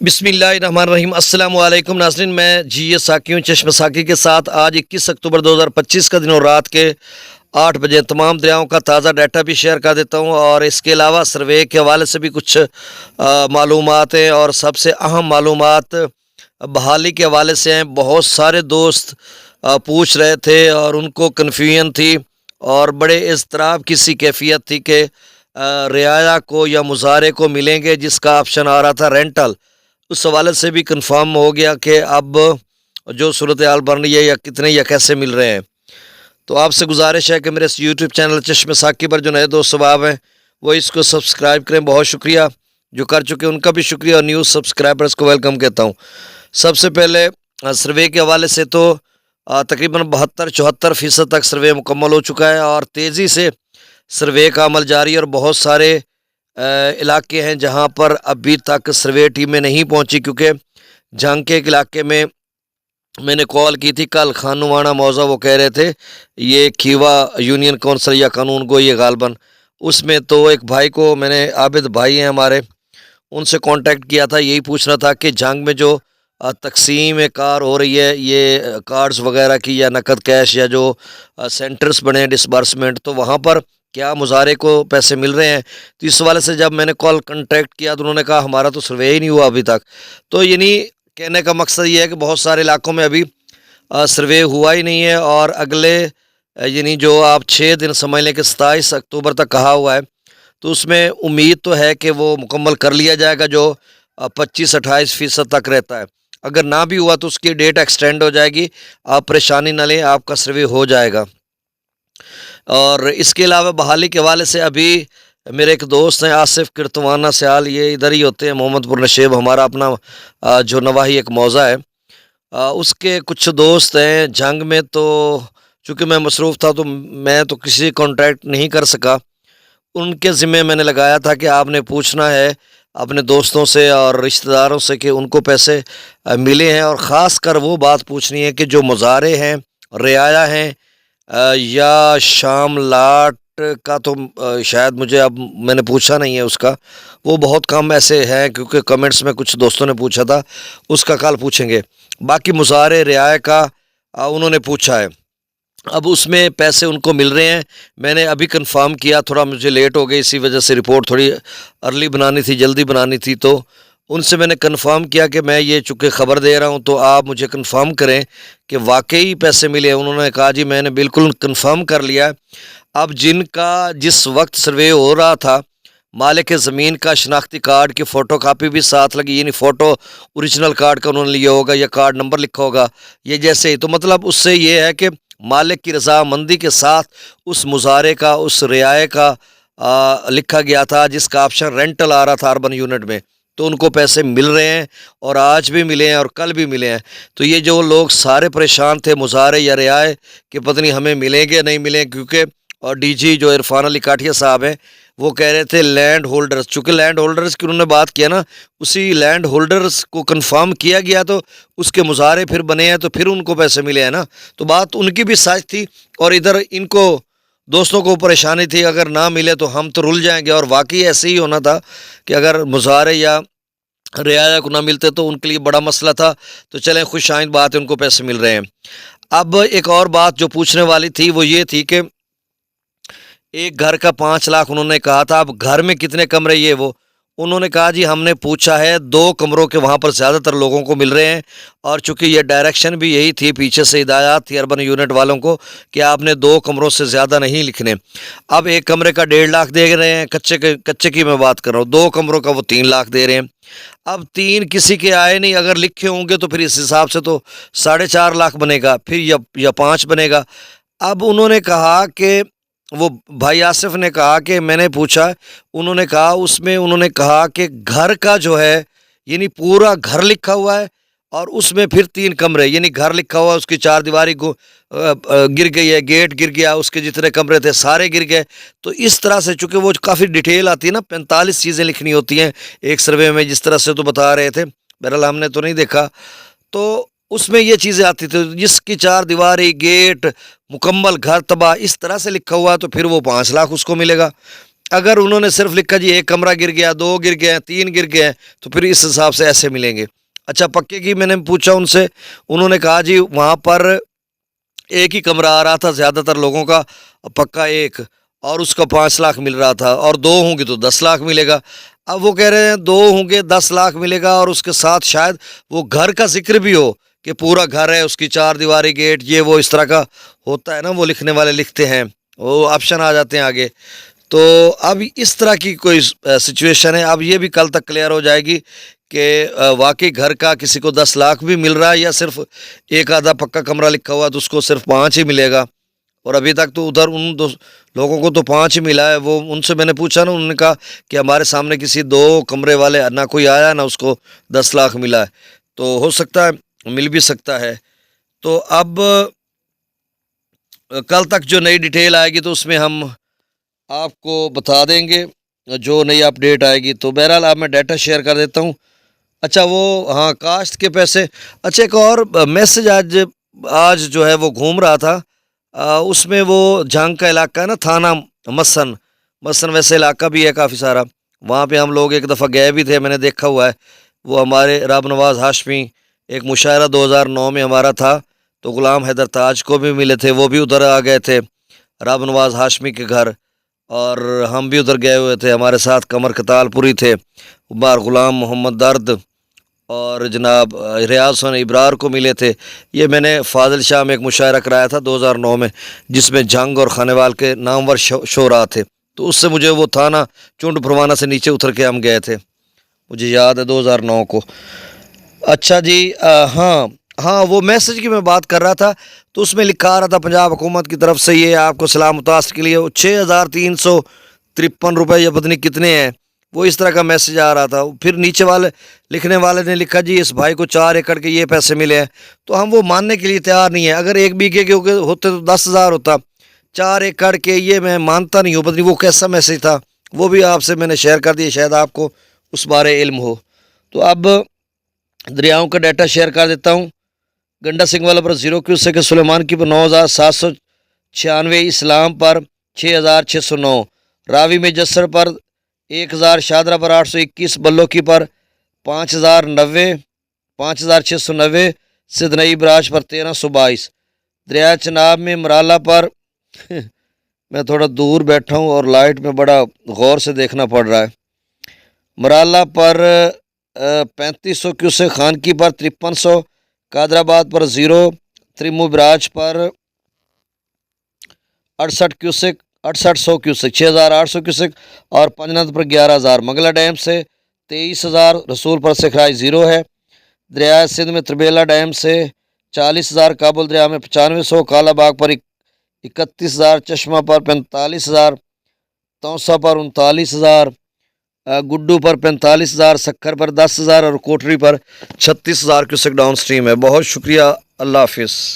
बिस्मिल्लाहिर्रहमानिर्रहीम। अस्सलाम वालेकुम नाज़रीन, मैं जी साकी हूँ चश्म साकी के साथ। आज 21 अक्टूबर 2025 का दिन और रात के 8 बजे तमाम दरियाओं का ताज़ा डाटा भी शेयर कर देता हूँ और इसके अलावा सर्वे के हवाले से भी कुछ मालूमात हैं और सबसे अहम मालूमात बहाली के हवाले से हैं। बहुत सारे दोस्त पूछ रहे थे और उनको कन्फ्यूजन थी और बड़े इज़्तिराब की सी कैफियत थी कि रियाया को या मुजारे को मिलेंगे, जिसका ऑप्शन आ रहा था रेंटल। उस हवाले से भी कंफर्म हो गया कि अब जो सूरत हाल बन रही है या कितने या कैसे मिल रहे हैं। तो आपसे गुजारिश है कि मेरे इस यूट्यूब चैनल चश्म साकी पर जो नए दोस्त सबाब हैं वो इसको सब्सक्राइब करें। बहुत शुक्रिया, जो कर चुके उनका भी शुक्रिया और न्यूज़ सब्सक्राइबर्स को वेलकम कहता हूँ। सबसे पहले सर्वे के हवाले से तो तकरीबन 72-74% तक सर्वे मुकम्मल हो चुका है और तेज़ी से सर्वे का अमल जारी है और बहुत सारे इलाके हैं जहां पर अभी तक सर्वे टीमें नहीं पहुंची, क्योंकि जंग के इलाके में मैंने कॉल की थी कल, खानुवाना मौजा वो कह रहे थे ये खीवा यूनियन कौंसिल या कानून को ये गालबन, उसमें तो एक भाई को मैंने, आबिद भाई हैं हमारे, उनसे कांटेक्ट किया था। यही पूछना था कि जंग में जो तकसीम कार हो रही है ये कार्ड्स वगैरह की या नकद कैश या जो सेंटर्स बने हैं डिसबर्समेंट, तो वहाँ पर क्या मुजारे को पैसे मिल रहे हैं। तो इस वाले से जब मैंने कॉल कांटेक्ट किया तो उन्होंने कहा हमारा तो सर्वे ही नहीं हुआ अभी तक। तो यानी कहने का मकसद ये है कि बहुत सारे इलाकों में अभी सर्वे हुआ ही नहीं है और अगले यानी जो आप 6 दिन समझ लें कि 27 अक्टूबर तक कहा हुआ है, तो उसमें उम्मीद तो है कि वो मुकम्मल कर लिया जाएगा जो 25-28% तक रहता है। अगर ना भी हुआ तो उसकी डेट एक्सटेंड हो जाएगी, आप परेशानी न लें, आपका सर्वे हो जाएगा। और इसके अलावा बहाली के हवाले से अभी मेरे एक दोस्त हैं आसिफ किरतवाना सयाल, ये इधर ही होते हैं, मोहम्मदपुर नशेब हमारा अपना जो नवाही एक मौज़ा है, उसके कुछ दोस्त हैं जंग में। तो चूँकि मैं मसरूफ़ था तो मैं तो किसी कॉन्टैक्ट नहीं कर सका। उनके ज़िम्मे मैंने लगाया था कि आपने पूछना है अपने दोस्तों से और रिश्तेदारों से कि उनको पैसे मिले हैं, और ख़ास कर वो बात पूछनी है कि जो मुजारे हैं, रियाया हैं या शाम लाट का, तो शायद मुझे, अब मैंने पूछा नहीं है उसका, वो बहुत कम ऐसे हैं क्योंकि कमेंट्स में कुछ दोस्तों ने पूछा था, उसका कल पूछेंगे। बाकी मुजारे रियाया का उन्होंने पूछा है, अब उसमें पैसे उनको मिल रहे हैं। मैंने अभी कंफर्म किया, थोड़ा मुझे लेट हो गई, इसी वजह से रिपोर्ट थोड़ी अर्ली बनानी थी, जल्दी बनानी थी, तो उनसे मैंने कंफर्म किया कि मैं ये चूँकि ख़बर दे रहा हूँ तो आप मुझे कंफर्म करें कि वाकई पैसे मिले हैं। उन्होंने कहा जी मैंने बिल्कुल कंफर्म कर लिया है। अब जिनका जिस वक्त सर्वे हो रहा था, मालिक ज़मीन का शनाख्ती कार्ड की फ़ोटो कापी भी साथ लगी, यानी फ़ोटो ओरिजिनल कार्ड का उन्होंने लिया होगा या कार्ड नंबर लिखा होगा, ये जैसे ही, तो मतलब उससे ये है कि मालिक की रजामंदी के साथ उस मुजारे का, उस रियाए का लिखा गया था, जिसका ऑप्शन रेंटल आ रहा था अर्बन यूनिट में, तो उनको पैसे मिल रहे हैं और आज भी मिले हैं और कल भी मिले हैं। तो ये जो लोग सारे परेशान थे मुजारे या रियाए कि पता नहीं हमें मिलेंगे नहीं मिलेंगे, क्योंकि और डीजी जो इरफान अली काठिया साहब हैं वो कह रहे थे लैंड होल्डर्स, चूँकि लैंड होल्डर्स की उन्होंने बात किया ना, उसी लैंड होल्डर्स को कंफर्म किया गया तो उसके मुजारे फिर बने हैं, तो फिर उनको पैसे मिले हैं ना। तो बात उनकी भी सच थी और इधर इनको दोस्तों को परेशानी थी, अगर ना मिले तो हम तो रुल जाएंगे, और वाकई ऐसे ही होना था कि अगर मुजारे या रियाया को ना मिलते तो उनके लिए बड़ा मसला था। तो चलें, खुश आइंद बात है, उनको पैसे मिल रहे हैं। अब एक और बात जो पूछने वाली थी वो ये थी कि एक घर का 5 लाख उन्होंने कहा था, अब घर में कितने कमरे, ये वो उन्होंने कहा जी हमने पूछा है 2 कमरों के वहाँ पर ज़्यादातर लोगों को मिल रहे हैं, और चूँकि ये डायरेक्शन भी यही थी, पीछे से हिदायत थी अर्बन यूनिट वालों को कि आपने 2 कमरों से ज़्यादा नहीं लिखने। अब एक कमरे का 1.5 लाख दे रहे हैं, कच्चे की मैं बात कर रहा हूँ, 2 कमरों का वो 3 लाख दे रहे हैं। अब 3 किसी के आए नहीं, अगर लिखे होंगे तो फिर इस हिसाब से तो 4.5 लाख बनेगा, फिर या 5 बनेगा। अब उन्होंने कहा कि वो भाई आसिफ ने कहा कि मैंने पूछा, उन्होंने कहा उसमें, उन्होंने कहा कि घर का जो है यानी पूरा घर लिखा हुआ है और उसमें फिर 3 कमरे, यानी घर लिखा हुआ है, उसकी 4 दीवारी को गिर गई है, गेट गिर गया, उसके जितने कमरे थे सारे गिर गए। तो इस तरह से चूँकि वो काफ़ी डिटेल आती है ना, 45 चीज़ें लिखनी होती हैं एक सर्वे में, जिस तरह से तो बता रहे थे, बहरहाल हमने तो नहीं देखा, तो उसमें ये चीज़ें आती थी, जिसकी 4 दीवारी, गेट, मुकम्मल घर तबाह, इस तरह से लिखा हुआ है, तो फिर वो 5 लाख उसको मिलेगा। اگر انہوں نے صرف لکھا جی ایک کمرہ گر گیا، 2 گر گئے ہیں، 3 گر گئے ہیں، تو پھر اس حساب سے ایسے ملیں گے۔ اچھا پکے کی میں نے پوچھا ان سے، انہوں نے کہا جی وہاں پر ایک ہی کمرہ آ رہا تھا زیادہ تر لوگوں کا، پکا ایک، اور اس کا 5 لاکھ مل رہا تھا، اور 2 ہوں گے تو 10 لاکھ ملے گا۔ اب وہ کہہ رہے ہیں 2 ہوں گے 10 لاکھ ملے گا، اور اس کے ساتھ شاید وہ گھر کا ذکر بھی ہو کہ پورا گھر ہے، اس کی 4 دیواری گیٹ، یہ وہ اس طرح کا ہوتا ہے نا، وہ لکھنے والے لکھتے ہیں، وہ آپشن آ جاتے ہیں آگے۔ تو اب اس طرح کی کوئی سچویشن ہے، اب یہ بھی کل تک کلیئر ہو جائے گی کہ واقعی گھر کا کسی کو 10 لاکھ بھی مل رہا ہے، یا صرف ایک آدھا پکا کمرہ لکھا ہوا تو اس کو صرف 5 ہی ملے گا۔ اور ابھی تک تو ادھر ان لوگوں کو تو 5 ہی ملا ہے۔ وہ ان سے میں نے پوچھا نا، انہوں نے کہا کہ ہمارے سامنے کسی 2 کمرے والے نہ کوئی آیا نہ اس کو 10 لاکھ ملا ہے، تو ہو سکتا ہے مل بھی سکتا ہے۔ تو اب کل تک جو نئی ڈیٹیل آئے گی تو اس میں ہم آپ کو بتا دیں گے جو نئی اپڈیٹ آئے گی۔ تو بہرحال اب میں ڈیٹا شیئر کر دیتا ہوں۔ اچھا وہ ہاں کاشت کے پیسے، اچھا ایک اور میسج آج جو ہے وہ گھوم رہا تھا، اس میں وہ جھانگ کا علاقہ ہے نا، تھانہ مسن ویسے علاقہ بھی ہے کافی سارا، وہاں پہ ہم لوگ ایک دفعہ گئے بھی تھے، میں نے دیکھا ہوا ہے۔ وہ ہمارے راب نواز ہاشمی، ایک مشاعرہ 2009 میں ہمارا تھا، تو غلام حیدر تاج کو بھی ملے تھے، وہ بھی ادھر آ گئے تھے راب نواز ہاشمی کے گھر، اور ہم بھی ادھر گئے ہوئے تھے، ہمارے ساتھ قمر کتال پوری تھے، بار غلام محمد درد اور جناب ریاض حسین ابرار کو ملے تھے۔ یہ میں نے فاضل شاہ میں ایک مشاعرہ کرایا تھا 2009 میں، جس میں جنگ اور خانیوال کے نامور شعراء تھے، تو اس سے مجھے وہ تھانہ چنڈ پروانہ سے نیچے اتر کے ہم گئے تھے، مجھے یاد ہے 2009 کو۔ اچھا جی ہاں وہ میسج کی میں بات کر رہا تھا، تو اس میں لکھا آ رہا تھا پنجاب حکومت کی طرف سے یہ آپ کو سلام متاثر کے لیے 6353 روپے یا پتہ نہیں کتنے ہیں، وہ اس طرح کا میسج آ رہا تھا۔ پھر نیچے والے لکھنے والے نے لکھا جی اس بھائی کو 4 ایکڑ کے یہ پیسے ملے ہیں، تو ہم وہ ماننے کے لیے تیار نہیں ہیں۔ اگر 1 بیگھے کے ہوتے تو 10,000 ہوتا، 4 ایکڑ کے یہ میں مانتا نہیں ہوں، پتہ نہیں وہ کیسا میسج تھا، وہ بھی آپ سے میں نے شیئر کر دیا، شاید آپ کو اس بارے علم ہو۔ تو اب دریاؤں کا ڈیٹا شیئر کر دیتا ہوں۔ گنڈا سنگھ والا پر 0 کیوسیک، سلیمان کی پر 9,796، اسلام پر 6,609، راوی میں جسر پر 1,000، شادرہ پر 821، بلو کی پر 5,690، سدنئی براج پر 1,322، دریائے چناب میں مرالہ پر میں تھوڑا دور بیٹھا ہوں اور لائٹ میں بڑا غور سے دیکھنا پڑ رہا ہے، مرالہ پر 3500 کیوسیک، خان کی پر 5300، قادر آباد پر 0، تریمو براج پر 68 کیوسیک، 6800 کیوسیک، 6,800 کیوسیک، اور پنجنت پر 11,000، منگلہ ڈیم سے 23,000، رسول پر سے خراج 0 ہے، دریائے سندھ میں تربیلا ڈیم سے 40,000، کابل دریا میں 9500، کالا باغ پر 31,000، چشمہ پر 45,000، توسا پر 39,000، گڈو پر 45,000، سکھر پر 10,000، اور کوٹری پر 36,000 کیوسیک ڈاؤن سٹریم ہے۔ بہت شکریہ، اللہ حافظ۔